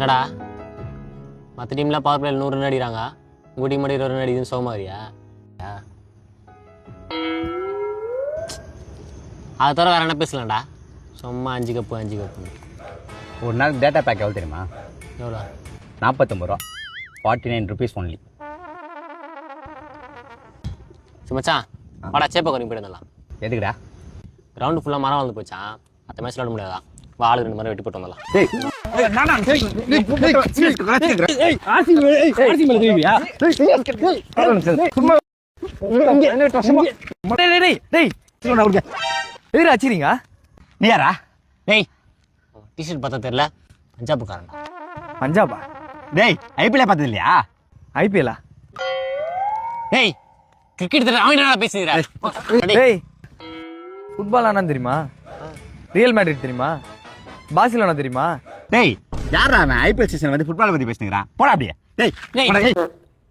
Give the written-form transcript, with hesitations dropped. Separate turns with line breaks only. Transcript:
என்னடா மற்ற டீம்லாம் power பிளேயில் 100 run அடிக்கிறாங்க, உங்கள் டீம் மட்டும் 20 ரன் அடிக்குதுன்னு சோமாரியா? அதை தவிர வேறு என்ன பேசலாம்டா? சும்மா 5 கப்பு
ஒரு நாள் டேட்டா பேக் எவ்வளோ தெரியுமா?
எவ்வளோ?
49 ரூபா, 49 ருபீஸ் ஒன்லி.
மச்சான் வாடா சேப்பை கொஞ்சம் போயிட்டு
எதுக்குடா?
கிரவுண்டு ஃபுல்லாக மரம் வளர்ந்து போச்சான், மற்ற மேட்ச் விளாட முடியாதா? வாழு 2 மரம் வெட்டி போட்டு வந்துடலாம்.
நீ யாரா?
டேய் டிஷர்ட் பார்த்தா தெரியல, பஞ்சாபுக்காரன்டா.
பஞ்சாபா?
டேய் ஐபிஎல் பார்த்தது இல்லையா?
ஐபிஎல்லா?
டேய் கிரிக்கெட் தெரியல, அவன் என்ன பேசுகிறேன்?
டேய் ஃபுட்பால் ஆனா தெரியுமா? ரியல் மேட்ரிட் தெரியுமா? பார்சிலோனா தெரியுமா?
டேய் யாரா அவன் ஐபிஎல் சீசன் வந்து ஃபுட்பால் பற்றி பேசுகிறான்? போடா அப்படியே. டேய்